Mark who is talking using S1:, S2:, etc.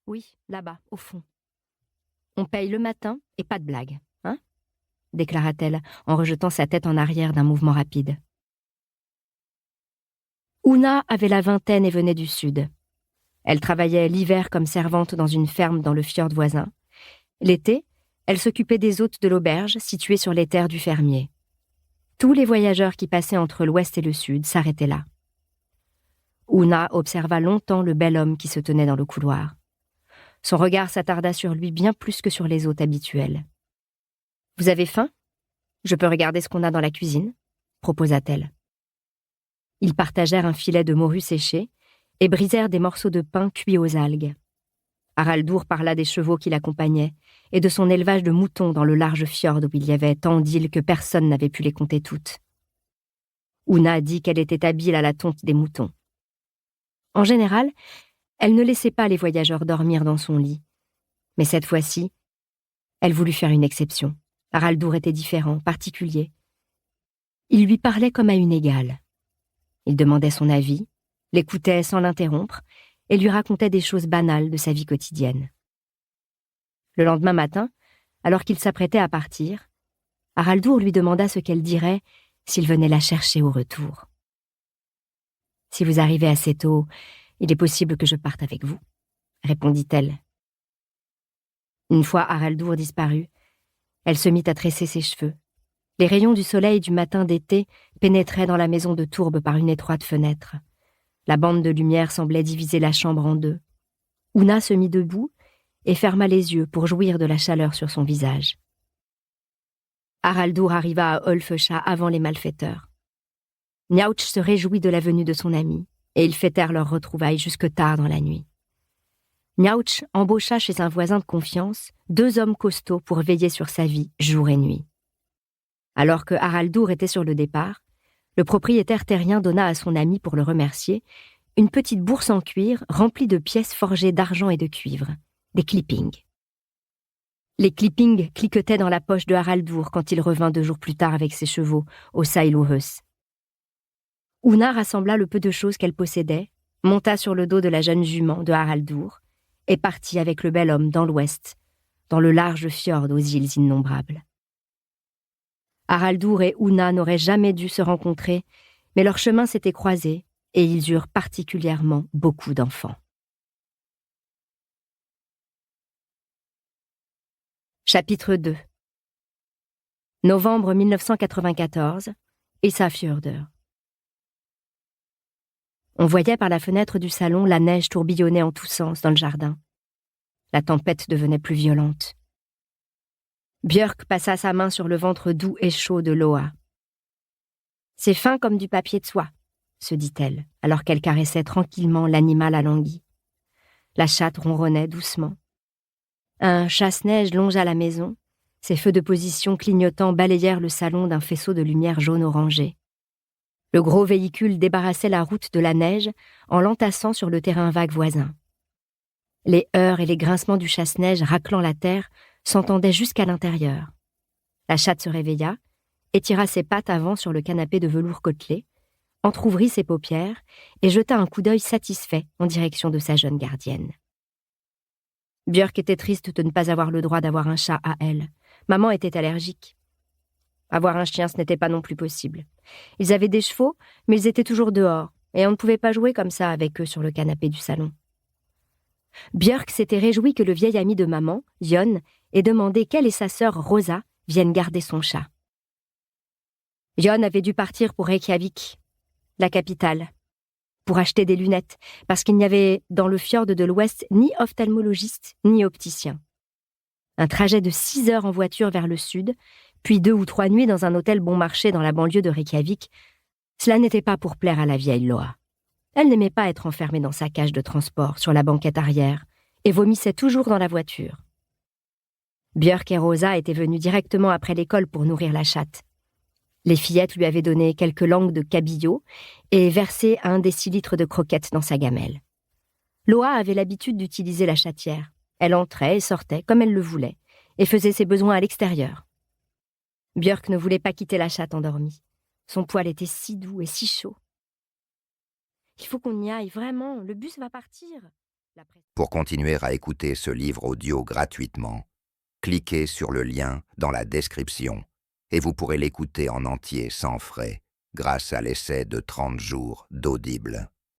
S1: Oui, là-bas, au fond. On paye le matin et pas de blague, hein? Déclara-t-elle en rejetant sa tête en arrière d'un mouvement rapide. Oona avait la vingtaine et venait du sud. Elle travaillait l'hiver comme servante dans une ferme dans le fjord voisin. L'été, elle s'occupait des hôtes de l'auberge située sur les terres du fermier. Tous les voyageurs qui passaient entre l'ouest et le sud s'arrêtaient là. Oona observa longtemps le bel homme qui se tenait dans le couloir. Son regard s'attarda sur lui bien plus que sur les hôtes habituels. « Vous avez faim ? Je peux regarder ce qu'on a dans la cuisine ?» proposa-t-elle. Ils partagèrent un filet de morue séchée et brisèrent des morceaux de pain cuits aux algues. Haraldur parla des chevaux qui l'accompagnaient et de son élevage de moutons dans le large fjord où il y avait tant d'îles que personne n'avait pu les compter toutes. Oona dit qu'elle était habile à la tonte des moutons. En général, elle ne laissait pas les voyageurs dormir dans son lit. Mais cette fois-ci, elle voulut faire une exception. Haraldur était différent, particulier. Il lui parlait comme à une égale. Il demandait son avis, l'écoutait sans l'interrompre et lui racontait des choses banales de sa vie quotidienne. Le lendemain matin, alors qu'il s'apprêtait à partir, Haraldur lui demanda ce qu'elle dirait s'il venait la chercher au retour. « Si vous arrivez assez tôt, il est possible que je parte avec vous, » répondit-elle. Une fois Haraldur disparu, elle se mit à tresser ses cheveux. Les rayons du soleil du matin d'été pénétraient dans la maison de tourbe par une étroite fenêtre. La bande de lumière semblait diviser la chambre en deux. Oona se mit debout et ferma les yeux pour jouir de la chaleur sur son visage. Haraldur arriva à Olfesha avant les malfaiteurs. Niauch se réjouit de la venue de son ami, et ils fêtèrent leur retrouvaille jusque tard dans la nuit. Niauch embaucha chez un voisin de confiance 2 hommes costauds pour veiller sur sa vie jour et nuit. Alors que Haraldur était sur le départ, le propriétaire terrien donna à son ami, pour le remercier, une petite bourse en cuir remplie de pièces forgées d'argent et de cuivre, des clippings. Les clippings cliquetaient dans la poche de Haraldur quand il revint 2 jours plus tard avec ses chevaux au Sailuhus. Oona rassembla le peu de choses qu'elle possédait, monta sur le dos de la jeune jument de Haraldur et partit avec le bel homme dans l'ouest, dans le large fjord aux îles innombrables. Haraldur et Oona n'auraient jamais dû se rencontrer, mais leurs chemins s'étaient croisés et ils eurent particulièrement beaucoup d'enfants. Chapitre 2. Novembre 1994, Isafjordur. On voyait par la fenêtre du salon la neige tourbillonner en tous sens dans le jardin. La tempête devenait plus violente. Björk passa sa main sur le ventre doux et chaud de Loa. « C'est fin comme du papier de soie », se dit-elle, alors qu'elle caressait tranquillement l'animal alangui. La chatte ronronnait doucement. Un chasse-neige longea la maison. Ses feux de position clignotants balayèrent le salon d'un faisceau de lumière jaune-orangée. Le gros véhicule débarrassait la route de la neige en l'entassant sur le terrain vague voisin. Les heurts et les grincements du chasse-neige raclant la terre s'entendaient jusqu'à l'intérieur. La chatte se réveilla, étira ses pattes avant sur le canapé de velours côtelé, entr'ouvrit ses paupières et jeta un coup d'œil satisfait en direction de sa jeune gardienne. Björk était triste de ne pas avoir le droit d'avoir un chat à elle. Maman était allergique. Avoir un chien, ce n'était pas non plus possible. Ils avaient des chevaux, mais ils étaient toujours dehors, et on ne pouvait pas jouer comme ça avec eux sur le canapé du salon. Björk s'était réjoui que le vieil ami de maman, Jon, ait demandé qu'elle et sa sœur Rosa viennent garder son chat. Jon avait dû partir pour Reykjavik, la capitale, pour acheter des lunettes, parce qu'il n'y avait dans le fjord de l'Ouest ni ophtalmologiste ni opticien. Un trajet de 6 heures en voiture vers le sud, puis 2 ou 3 nuits dans un hôtel bon marché dans la banlieue de Reykjavik, cela n'était pas pour plaire à la vieille Loa. Elle n'aimait pas être enfermée dans sa cage de transport sur la banquette arrière et vomissait toujours dans la voiture. Björk et Rosa étaient venues directement après l'école pour nourrir la chatte. Les fillettes lui avaient donné quelques langues de cabillaud et versé 1 décilitre de croquettes dans sa gamelle. Loa avait l'habitude d'utiliser la chatière. Elle entrait et sortait comme elle le voulait et faisait ses besoins à l'extérieur. Björk ne voulait pas quitter la chatte endormie. Son poil était si doux et si chaud. « Il faut qu'on y aille, vraiment, le bus va partir !»
S2: Pour continuer à écouter ce livre audio gratuitement, cliquez sur le lien dans la description et vous pourrez l'écouter en entier sans frais grâce à l'essai de 30 jours d'Audible.